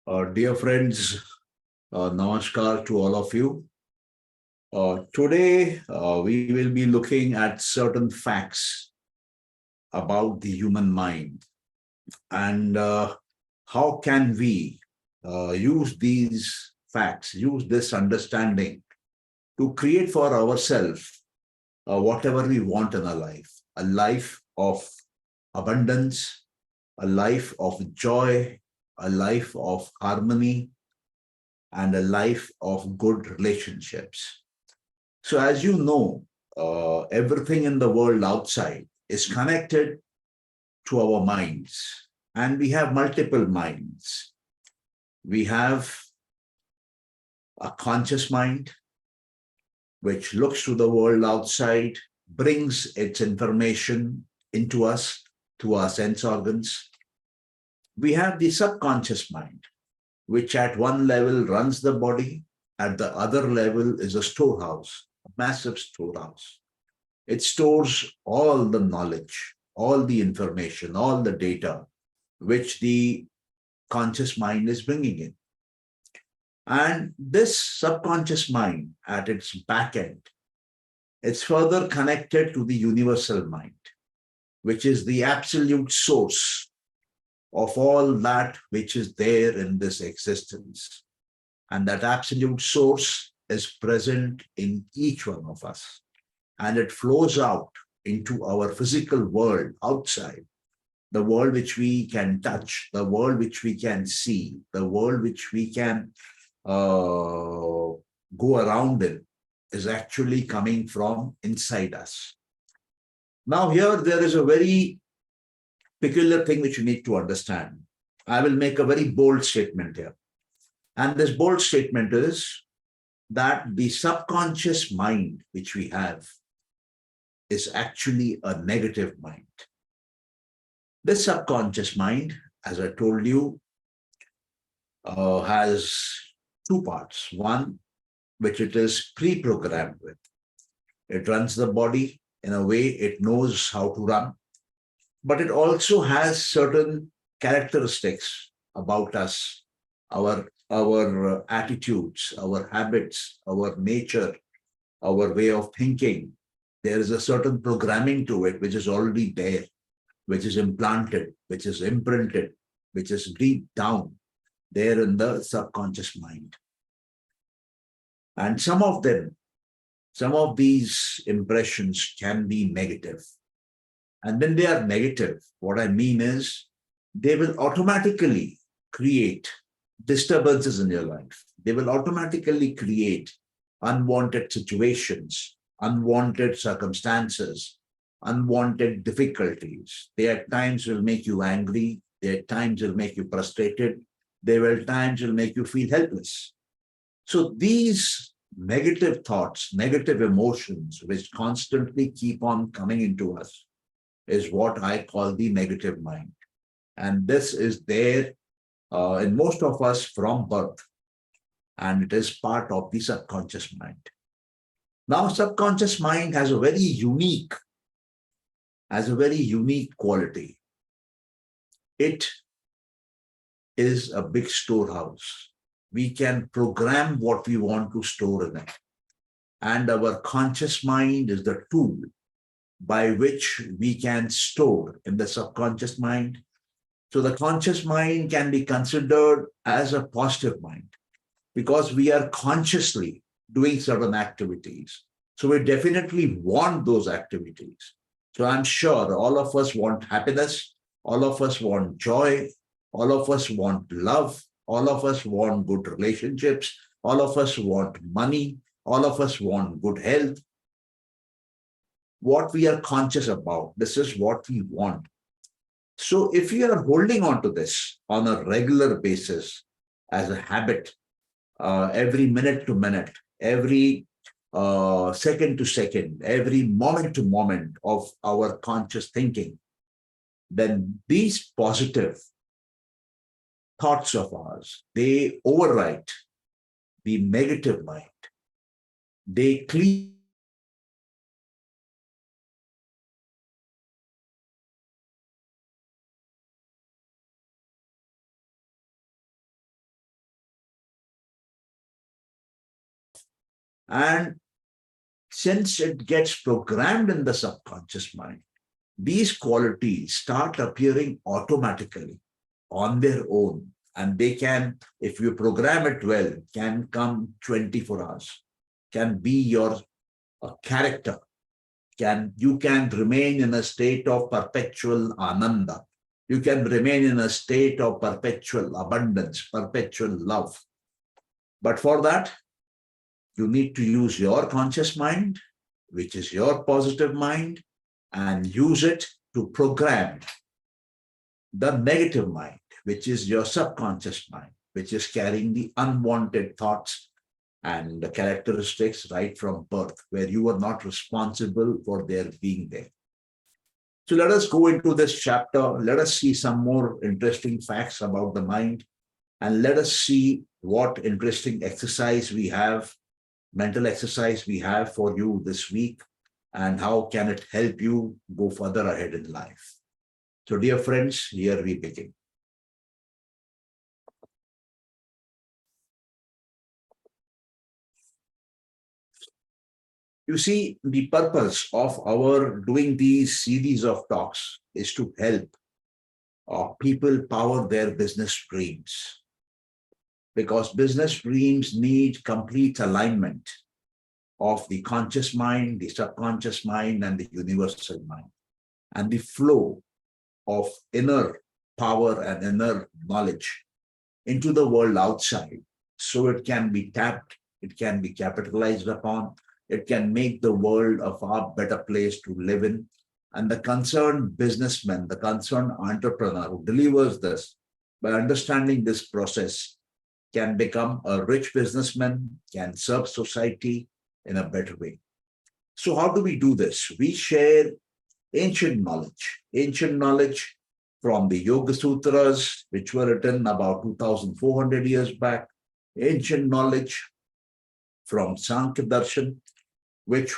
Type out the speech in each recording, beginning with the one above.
Dear friends, namaskar to all of you. Today, we will be looking at certain facts about the human mind and how can we use these facts, use this understanding to create for ourselves whatever we want in a life of abundance, a life of joy, a life of harmony, and a life of good relationships. So, as you know, everything in the world outside is connected to our minds, and we have multiple minds. We have a conscious mind, which looks to the world outside, brings its information into us through our sense organs. We have the subconscious mind, which at one level runs the body, at the other level is a storehouse, a massive storehouse. It stores all the knowledge, all the information, all the data which the conscious mind is bringing in. And this subconscious mind at its back end, it's further connected to the universal mind, which is the absolute source of all that which is there in this existence. And that absolute source is present in each one of us. And it flows out into our physical world outside, the world which we can touch, the world which we can see, the world which we can go around in, is actually coming from inside us. Now, here there is a very peculiar thing which you need to understand. I will make a very bold statement here. And this bold statement is that the subconscious mind which we have is actually a negative mind. This subconscious mind, as I told you, has two parts. One, which it is pre-programmed with. It runs the body in a way it knows how to run, but it also has certain characteristics about us, our attitudes, our habits, our nature, our way of thinking. There is a certain programming to it which is already there, which is implanted, which is imprinted, which is deep down there in the subconscious mind. And some of these impressions can be negative. And when they are negative, what I mean is they will automatically create disturbances in your life. They will automatically create unwanted situations, unwanted circumstances, unwanted difficulties. They at times will make you angry. They at times will make you frustrated. They will at times will make you feel helpless. So these negative thoughts, negative emotions, which constantly keep on coming into us, is what I call the negative mind. And this is there in most of us from birth, and it is part of the subconscious mind. Now, subconscious mind has a very unique quality. It is a big storehouse. We can program what we want to store in it. And our conscious mind is the tool by which we can store in the subconscious mind. So the conscious mind can be considered as a positive mind because we are consciously doing certain activities. So we definitely want those activities. So I'm sure all of us want happiness, all of us want joy, all of us want love, all of us want good relationships, all of us want money, all of us want good health. What we are conscious about, this is what we want. So if you are holding on to this on a regular basis as a habit, every minute to minute, every second to second, every moment to moment of our conscious thinking, then these positive thoughts of ours, they overwrite the negative mind. They clean And since it gets programmed in the subconscious mind, these qualities start appearing automatically on their own. And they can, if you program it well, can come 24 hours, can be your character. You can remain in a state of perpetual ananda. You can remain in a state of perpetual abundance, perpetual love. But for that, you need to use your conscious mind, which is your positive mind, and use it to program the negative mind, which is your subconscious mind, which is carrying the unwanted thoughts and the characteristics right from birth, where you are not responsible for their being there. So let us go into this chapter. Let us see some more interesting facts about the mind, and let us see what interesting exercise we have, mental exercise we have for you this week, and how can it help you go further ahead in life. So dear friends, here we begin. You see, the purpose of our doing these series of talks is to help people power their business dreams, because business dreams need complete alignment of the conscious mind, the subconscious mind, and the universal mind, and the flow of inner power and inner knowledge into the world outside, so it can be tapped, it can be capitalized upon, it can make the world a far better place to live in. And the concerned businessman, the concerned entrepreneur who delivers this, by understanding this process, can become a rich businessman, can serve society in a better way. So how do we do this? We share ancient knowledge from the Yoga Sutras, which were written about 2,400 years back, ancient knowledge from Sankhya Darshan, which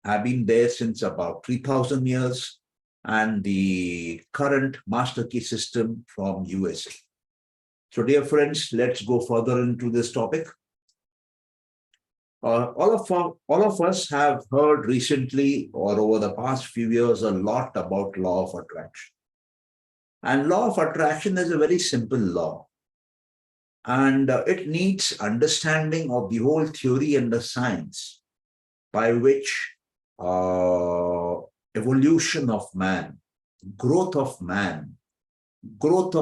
have been there since about 3,000 years, and the current master key system from USA. So dear friends, let's go further into this topic. All of us have heard recently or over the past few years a lot about law of attraction. And law of attraction is a very simple law. And it needs understanding of the whole theory and the science by which evolution of man, growth of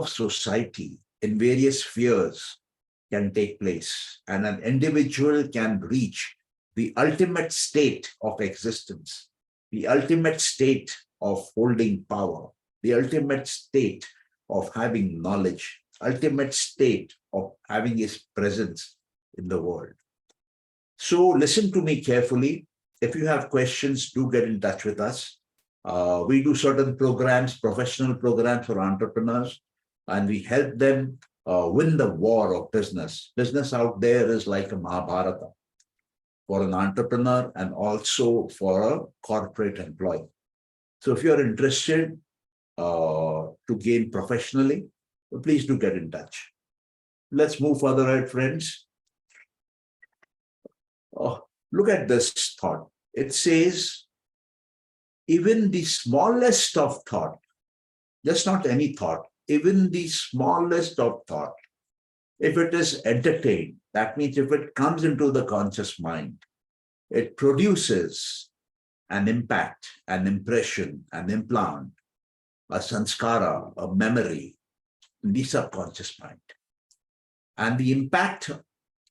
society in various spheres can take place, and an individual can reach the ultimate state of existence, the ultimate state of holding power, the ultimate state of having knowledge, ultimate state of having his presence in the world. So listen to me carefully. If you have questions, do get in touch with us. We do certain programs, professional programs for entrepreneurs, and we help them win the war of business. Business out there is like a Mahabharata for an entrepreneur and also for a corporate employee. So if you're interested to gain professionally, please do get in touch. Let's move further ahead, friends. Look at this thought. It says, even the smallest of thought, just not any thought, even the smallest of thought, if it is entertained, that means if it comes into the conscious mind, it produces an impact, an impression, an implant, a sanskara, a memory in the subconscious mind. And the impact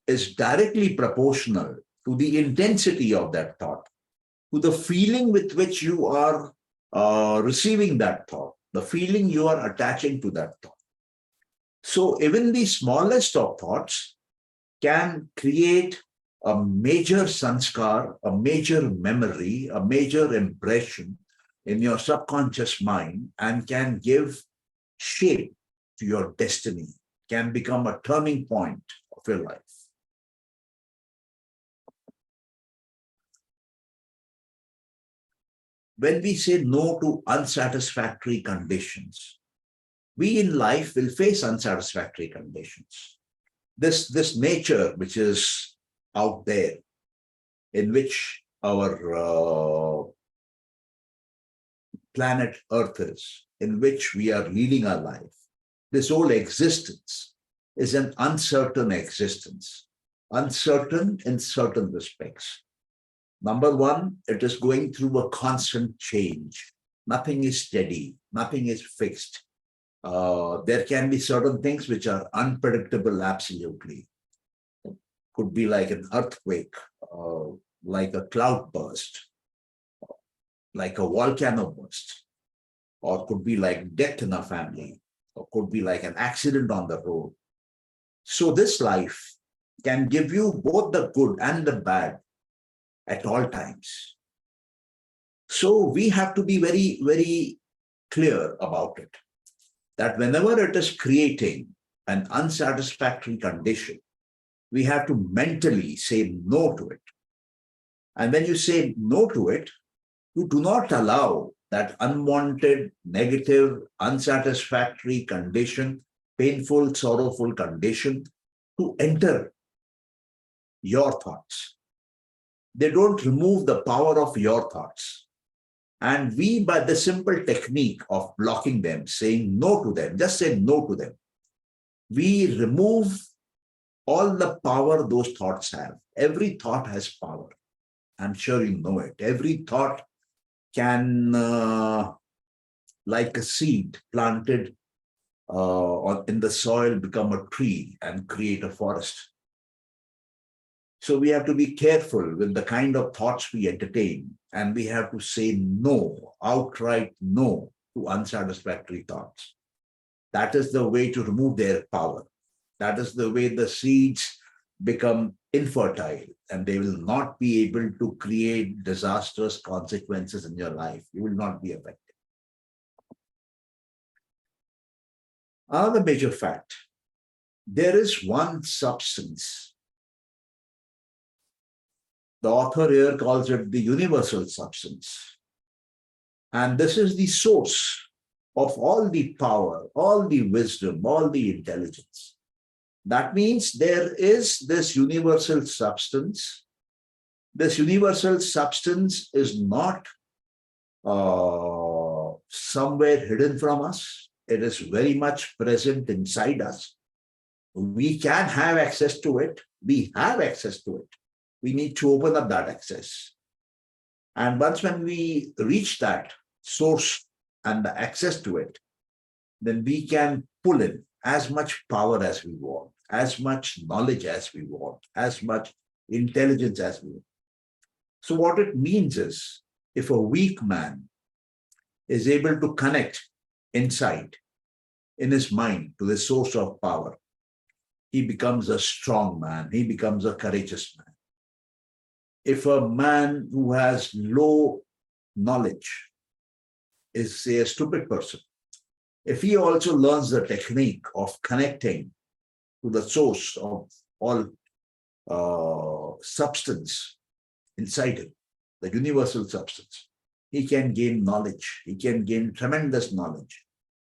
is directly proportional to the intensity of that thought, to the feeling with which you are receiving that thought, the feeling you are attaching to that thought. So even the smallest of thoughts can create a major sanskar, a major memory, a major impression in your subconscious mind, and can give shape to your destiny, can become a turning point of your life. When we say no to unsatisfactory conditions, we in life will face unsatisfactory conditions. This nature which is out there, in which our planet Earth is, in which we are leading our life, this whole existence is an uncertain existence, uncertain in certain respects. Number one, it is going through a constant change. Nothing is steady, nothing is fixed. There can be certain things which are unpredictable, absolutely. Could be like an earthquake, like a cloud burst, like a volcano burst, or could be like death in a family, or could be like an accident on the road. So this life can give you both the good and the bad at all times. So we have to be very, very clear about it, that whenever it is creating an unsatisfactory condition, we have to mentally say no to it. And when you say no to it, you do not allow that unwanted, negative, unsatisfactory condition, painful, sorrowful condition to enter your thoughts. They don't remove the power of your thoughts. And we, by the simple technique of blocking them, saying no to them, just say no to them, we remove all the power those thoughts have. Every thought has power. I'm sure you know it. Every thought can, like a seed planted in the soil, become a tree and create a forest. So we have to be careful with the kind of thoughts we entertain, and we have to say no, outright no to unsatisfactory thoughts. That is the way to remove their power. That is the way the seeds become infertile, and they will not be able to create disastrous consequences in your life. You will not be affected. Another major fact, there is one substance. The author here calls it the universal substance. And this is the source of all the power, all the wisdom, all the intelligence. That means there is this universal substance. This universal substance is not somewhere hidden from us. It is very much present inside us. We can have access to it. We have access to it. We need to open up that access. And once when we reach that source and the access to it, then we can pull in as much power as we want, as much knowledge as we want, as much intelligence as we want. So what it means is, if a weak man is able to connect inside, in his mind, to the source of power, he becomes a strong man, he becomes a courageous man. If a man who has low knowledge is, say, a stupid person, if he also learns the technique of connecting to the source of all substance inside him, the universal substance, he can gain knowledge. He can gain tremendous knowledge.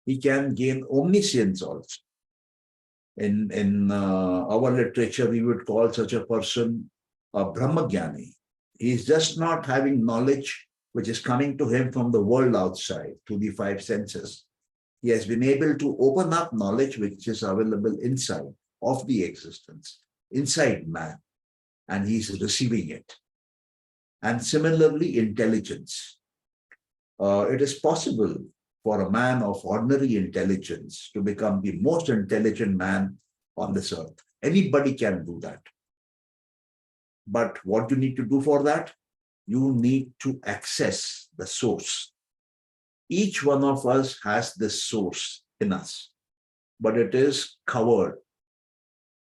He can gain omniscience also. In our literature, we would call such a person a Brahmagyani. He is just not having knowledge which is coming to him from the world outside, through the five senses. He has been able to open up knowledge which is available inside of the existence, inside man, and he is receiving it. And similarly, intelligence. It is possible for a man of ordinary intelligence to become the most intelligent man on this earth. Anybody can do that. But what you need to do for that? You need to access the source. Each one of us has this source in us, but it is covered.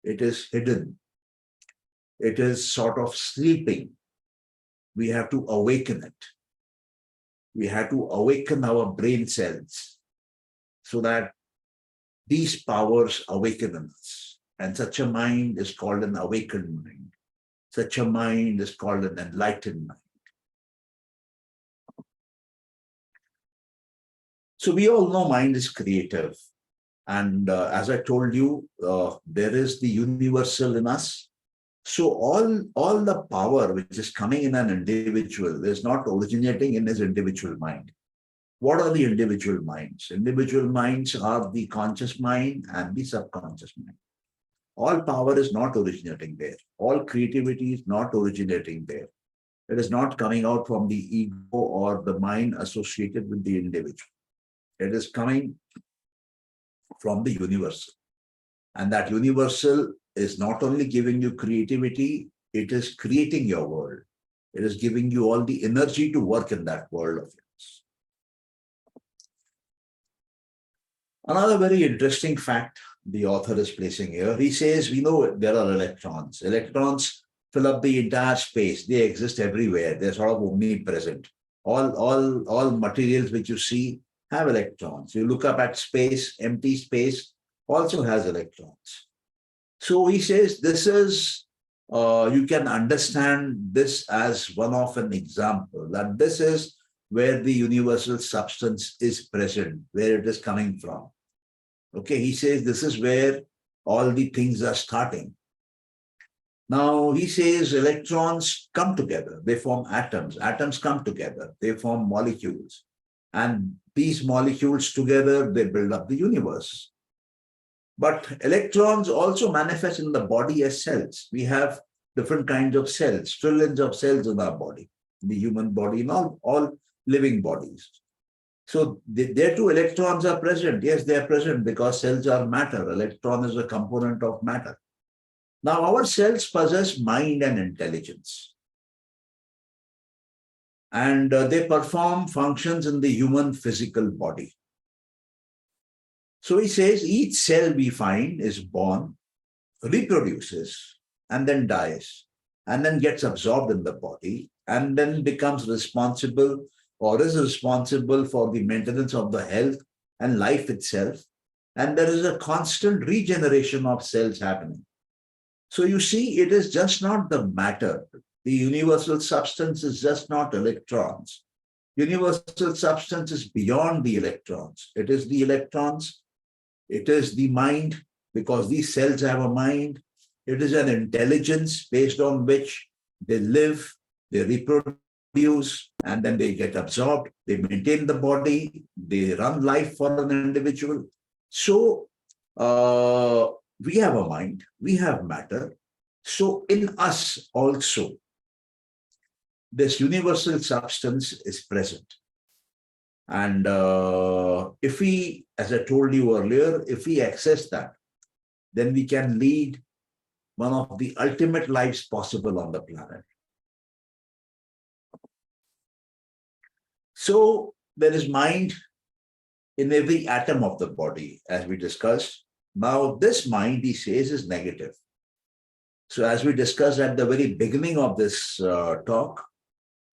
It is hidden. It is sort of sleeping. We have to awaken it. We have to awaken our brain cells so that these powers awaken in us. And such a mind is called an awakened mind. Such a mind is called an enlightened mind. So we all know mind is creative. And as I told you, there is the universal in us. So all the power which is coming in an individual is not originating in his individual mind. What are the individual minds? Individual minds are the conscious mind and the subconscious mind. All power is not originating there. All creativity is not originating there. It is not coming out from the ego or the mind associated with the individual. It is coming from the universal. And that universal is not only giving you creativity, it is creating your world. It is giving you all the energy to work in that world of yours. Another very interesting fact the author is placing here, he says, we know there are electrons. Electrons fill up the entire space. They exist everywhere. They're sort of omnipresent. All materials which you see have electrons. You look up at space, empty space also has electrons. So he says this is, you can understand this as one of an example, that this is where the universal substance is present, where it is coming from. Okay, he says this is where all the things are starting. Now he says electrons come together, they form atoms. Atoms come together, they form molecules. And these molecules together, they build up the universe. But electrons also manifest in the body as cells. We have different kinds of cells, trillions of cells in our body, the human body, in all living bodies. So there too electrons are present. Yes, they are present because cells are matter. Electron is a component of matter. Now our cells possess mind and intelligence. And they perform functions in the human physical body. So he says each cell we find is born, reproduces, and then dies, and then gets absorbed in the body, and then becomes responsible or is responsible for the maintenance of the health and life itself. And there is a constant regeneration of cells happening. So you see, it is just not the matter. The universal substance is just not electrons. Universal substance is beyond the electrons. It is the electrons. It is the mind, because these cells have a mind. It is an intelligence based on which they live, they reproduce, and then they get absorbed. They maintain the body. They run life for an individual. So we have a mind, we have matter. So in us also, this universal substance is present. And if we, as I told you earlier, if we access that, then we can lead one of the ultimate lives possible on the planet. So there is mind in every atom of the body, as we discussed. Now, this mind, he says, is negative. So as we discussed at the very beginning of this talk,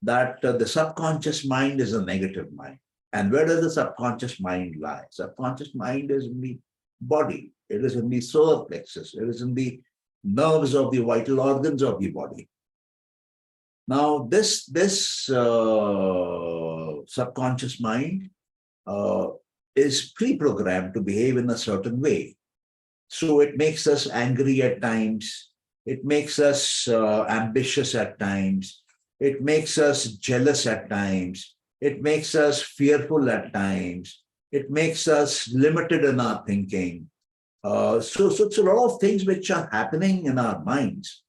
that the subconscious mind is a negative mind. And where does the subconscious mind lie? Subconscious mind is in the body. It is in the solar plexus. It is in the nerves of the vital organs of the body. Now, this subconscious mind is pre-programmed to behave in a certain way. So it makes us angry at times. It makes us ambitious at times. It makes us jealous at times. It makes us fearful at times. It makes us limited in our thinking. So it's a lot of things which are happening in our minds,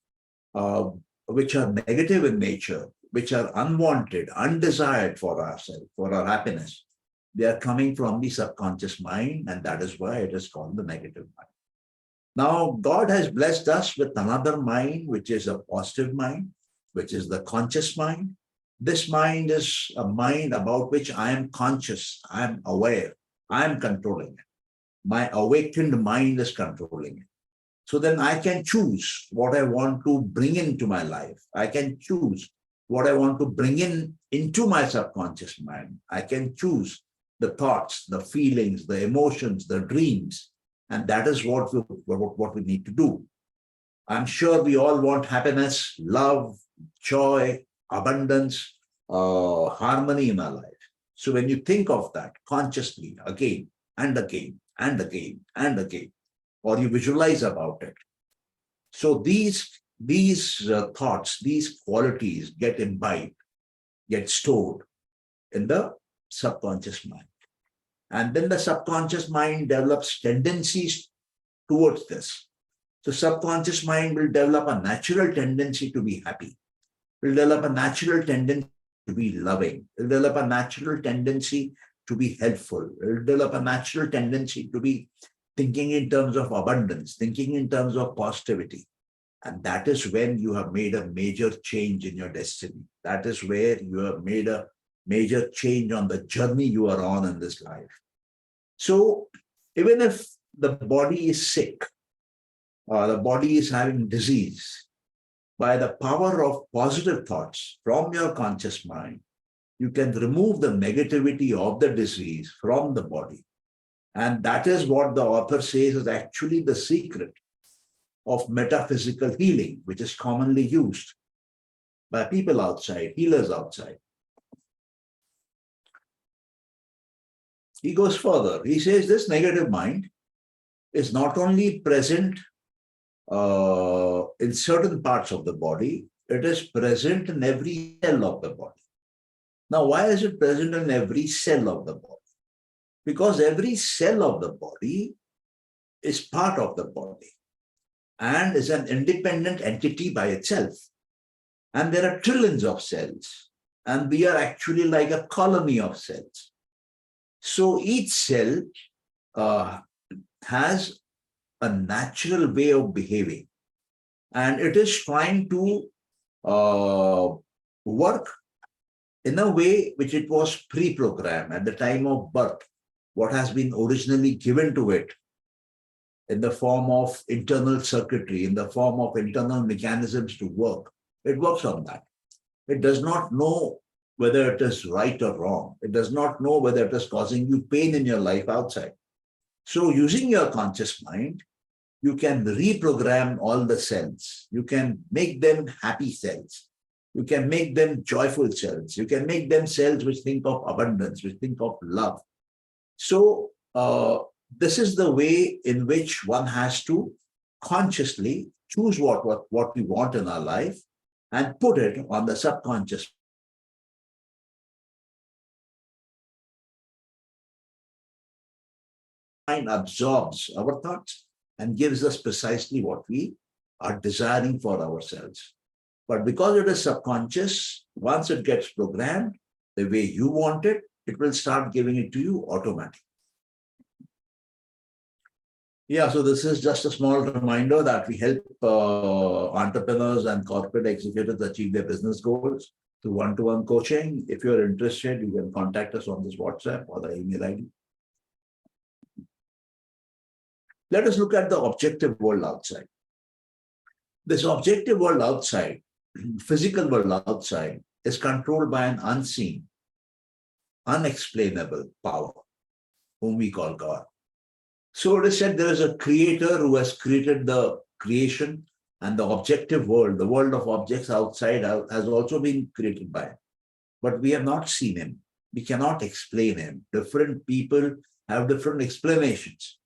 which are negative in nature, which are unwanted, undesired for ourselves, for our happiness. They are coming from the subconscious mind, and that is why it is called the negative mind. Now, God has blessed us with another mind, which is a positive mind, which is the conscious mind. This mind is a mind about which I am conscious, I am aware, I am controlling it. My awakened mind is controlling it. So then I can choose what I want to bring into my life. I can choose what I want to bring into my subconscious mind. I can choose the thoughts, the feelings, the emotions, the dreams. And that is what we need to do. I'm sure we all want happiness, love, joy, abundance, harmony in our life. So when you think of that consciously again and again and again and again, or you visualize about it, so these these thoughts, these qualities get imbibed, get stored in the subconscious mind. And then the subconscious mind develops tendencies towards this. So subconscious mind will develop a natural tendency to be happy, will develop a natural tendency to be loving, will develop a natural tendency to be helpful, will develop a natural tendency to be thinking in terms of abundance, thinking in terms of positivity. And that is when you have made a major change in your destiny. That is where you have made a major change on the journey you are on in this life. So even if the body is sick, the body is having disease, by the power of positive thoughts from your conscious mind, you can remove the negativity of the disease from the body. And that is what the author says is actually the secret of metaphysical healing, which is commonly used by people outside, healers outside. He goes further. He says this negative mind is not only present in certain parts of the body, it is present in every cell of the body. Now, why is it present in every cell of the body? Because every cell of the body is part of the body and is an independent entity by itself. And there are trillions of cells, and we are actually like a colony of cells. So each cell has a natural way of behaving, and it is trying to work in a way which it was pre-programmed at the time of birth, what has been originally given to it in the form of internal circuitry, in the form of internal mechanisms to work. It works on that. It does not know whether it is right or wrong. It does not know whether it is causing you pain in your life outside. So using your conscious mind, you can reprogram all the cells. You can make them happy cells. You can make them joyful cells. You can make them cells which think of abundance, which think of love. So this is the way in which one has to consciously choose what we want in our life and put it on the subconscious. Mind absorbs our thoughts and gives us precisely what we are desiring for ourselves. But because it is subconscious, once it gets programmed the way you want it, it will start giving it to you automatically. Yeah, so this is just a small reminder that we help entrepreneurs and corporate executives achieve their business goals through one-to-one coaching. If you're interested, you can contact us on this WhatsApp or the email ID. Let us look at the objective world outside. This objective world outside, physical world outside, is controlled by an unseen, unexplainable power, whom we call God. So it is said there is a creator who has created the creation, and the objective world, the world of objects outside, has also been created by him. But we have not seen him. We cannot explain him. Different people have different explanations.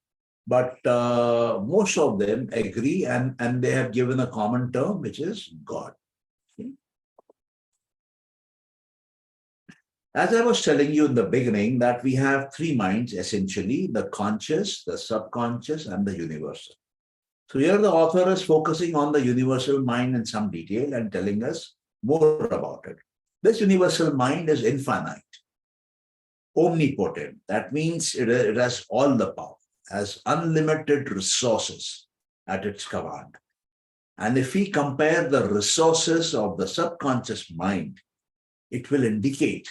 But most of them agree, and they have given a common term, which is God. Okay. As I was telling you in the beginning, that we have three minds, essentially, the conscious, the subconscious, and the universal. So here the author is focusing on the universal mind in some detail and telling us more about it. This universal mind is infinite, omnipotent. That means it has all the power, has unlimited resources at its command. And if we compare the resources of the subconscious mind, it will indicate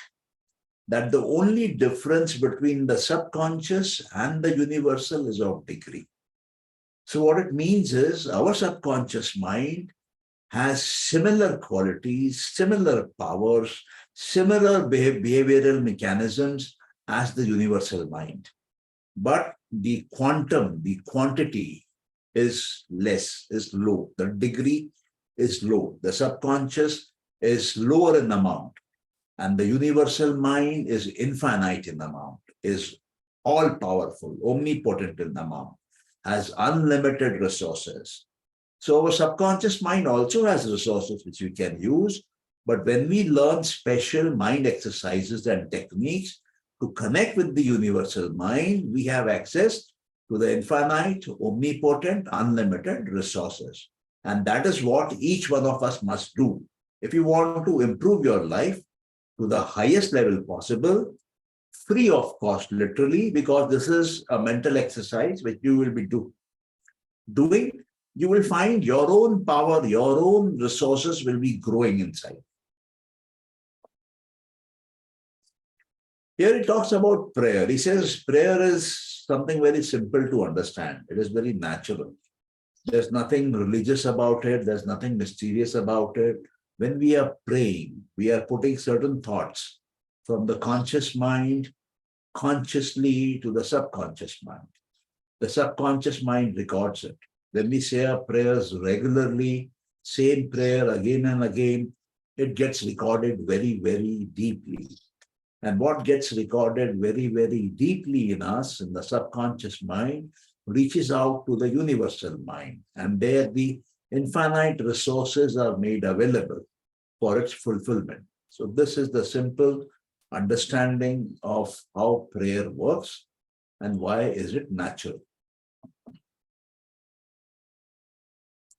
that the only difference between the subconscious and the universal is of degree. So what it means is our subconscious mind has similar qualities, similar powers, similar behavioral mechanisms as the universal mind. But the quantum, the quantity is less, is low. The degree is low. The subconscious is lower in amount. And the universal mind is infinite in amount, is all powerful, omnipotent in amount, has unlimited resources. So our subconscious mind also has resources which we can use. But when we learn special mind exercises and techniques to connect with the universal mind, we have access to the infinite, omnipotent, unlimited resources. And that is what each one of us must do. If you want to improve your life to the highest level possible, free of cost, literally, because this is a mental exercise which you will be doing, you will find your own power, your own resources will be growing inside. Here he talks about prayer. He says prayer is something very simple to understand. It is very natural. There's nothing religious about it. There's nothing mysterious about it. When we are praying, we are putting certain thoughts from the conscious mind consciously to the subconscious mind. The subconscious mind records it. When we say our prayers regularly, same prayer again and again, it gets recorded very, very deeply. And what gets recorded very, very deeply in us, in the subconscious mind, reaches out to the universal mind. And there the infinite resources are made available for its fulfillment. So this is the simple understanding of how prayer works and why is it natural.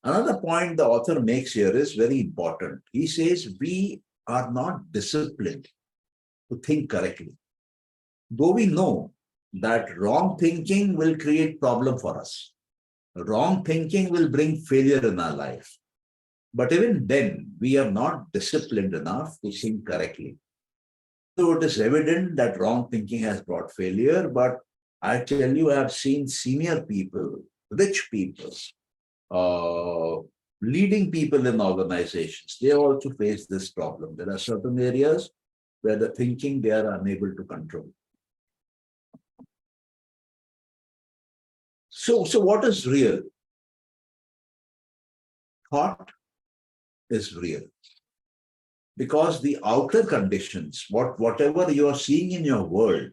Another point the author makes here is very important. He says we are not disciplined to think correctly. Though we know that wrong thinking will create problem for us. Wrong thinking will bring failure in our life. But even then, we are not disciplined enough to think correctly. So it is evident that wrong thinking has brought failure, but I tell you, I have seen senior people, rich people, leading people in organizations, they also face this problem. There are certain areas where the thinking they are unable to control. So what is real? Thought is real. Because the outer conditions, whatever you are seeing in your world,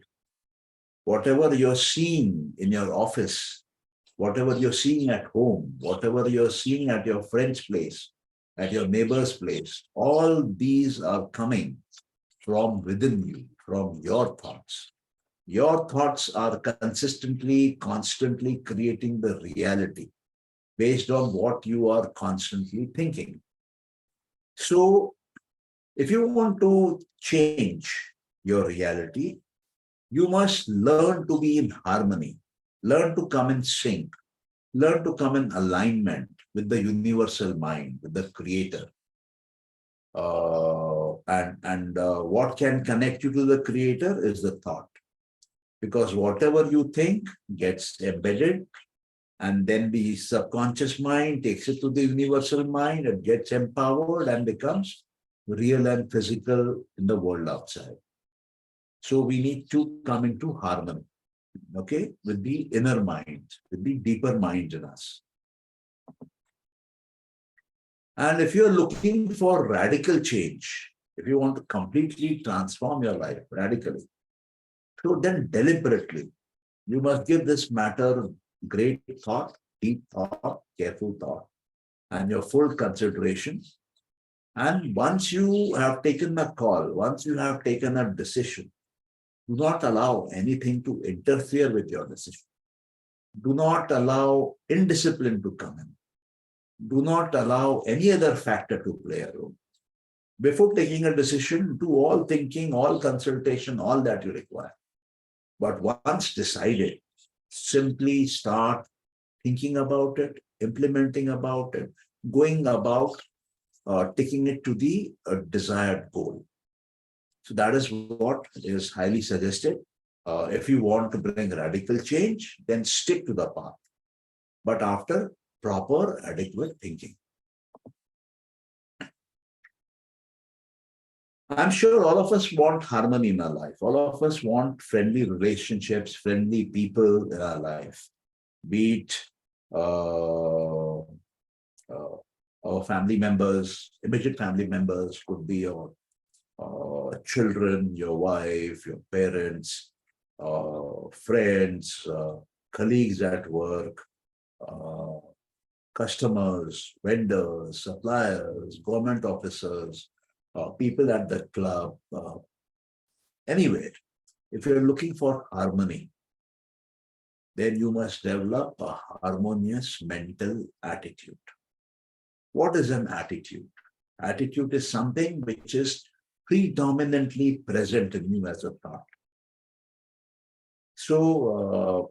whatever you're seeing in your office, whatever you're seeing at home, whatever you're seeing at your friend's place, at your neighbor's place, all these are coming from within you, from your thoughts. Your thoughts are consistently, constantly creating the reality based on what you are constantly thinking. So, if you want to change your reality, you must learn to be in harmony, learn to come in sync, learn to come in alignment with the universal mind, with the creator. What can connect you to the creator is the thought. Because whatever you think gets embedded, and then the subconscious mind takes it to the universal mind, it gets empowered and becomes real and physical in the world outside. So we need to come into harmony, okay, with the inner mind, with the deeper mind in us. And if you're looking for radical change, if you want to completely transform your life radically, so then deliberately, you must give this matter great thought, deep thought, careful thought, and your full consideration. And once you have taken a call, once you have taken a decision, do not allow anything to interfere with your decision. Do not allow indiscipline to come in. Do not allow any other factor to play a role. Before taking a decision, do all thinking, all consultation, all that you require. But once decided, simply start thinking about it, implementing about it, going about taking it to the desired goal. So that is what is highly suggested. If you want to bring radical change, then stick to the path, but after proper, adequate thinking. I'm sure all of us want harmony in our life. All of us want friendly relationships, friendly people in our life. Be it our family members, immediate family members, could be your children, your wife, your parents, friends, colleagues at work, customers, vendors, suppliers, government officers, people at the club, anywhere. If you're looking for harmony, then you must develop a harmonious mental attitude. What is an attitude? Attitude is something which is predominantly present in you as a thought. So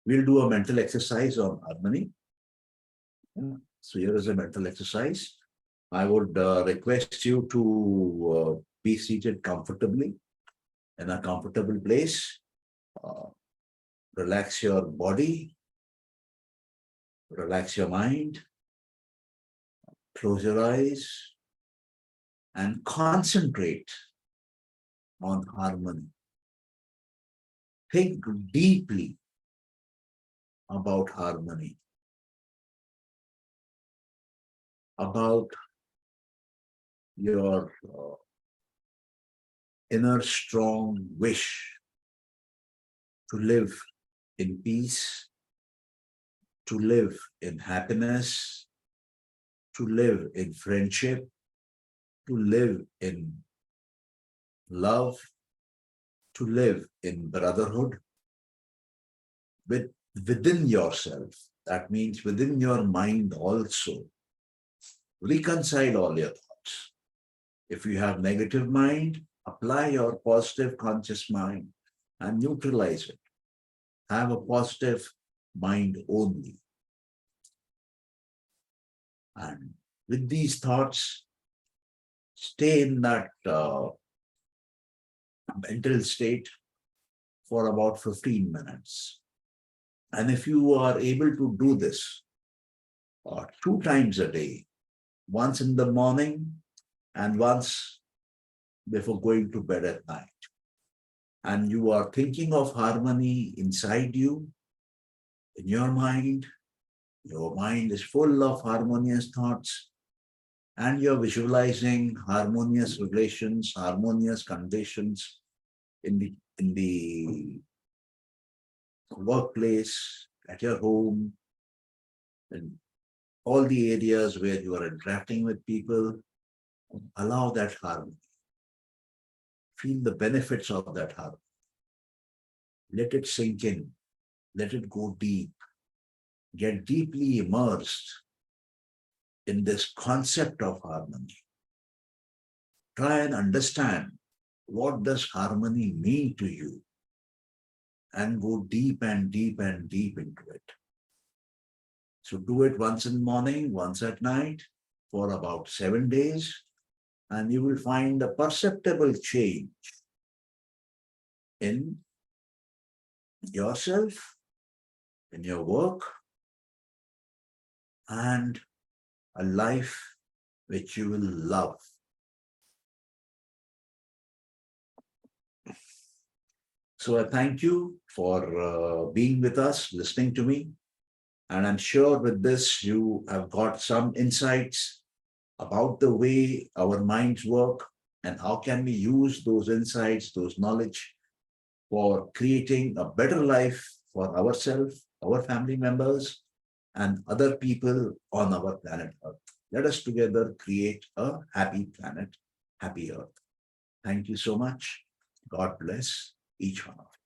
we'll do a mental exercise on harmony. So here is a mental exercise. I would request you to be seated comfortably in a comfortable place. Relax your body, relax your mind, close your eyes, and concentrate on harmony. Think deeply about harmony, about your inner strong wish to live in peace, to live in happiness, to live in friendship, to live in love, to live in brotherhood within yourself. That means within your mind also. Reconcile all your thoughts. If you have negative mind, apply your positive conscious mind and neutralize it. Have a positive mind only. And with these thoughts, stay in that mental state for about 15 minutes. And if you are able to do this 2 times a day, once in the morning and once before going to bed at night, and you are thinking of harmony inside you, in your mind is full of harmonious thoughts, and you're visualizing harmonious relations, harmonious conditions in the workplace, at your home, in all the areas where you are interacting with people. Allow that harmony. Feel the benefits of that harmony. Let it sink in. Let it go deep. Get deeply immersed in this concept of harmony. Try and understand, what does harmony mean to you? And go deep and deep and deep into it. So do it once in the morning, once at night, for about 7 days, and you will find a perceptible change in yourself, in your work, and a life which you will love. So I thank you for being with us, listening to me. And I'm sure with this, you have got some insights about the way our minds work and how can we use those insights, those knowledge for creating a better life for ourselves, our family members, and other people on our planet Earth. Let us together create a happy planet, happy Earth. Thank you so much. God bless each one of you.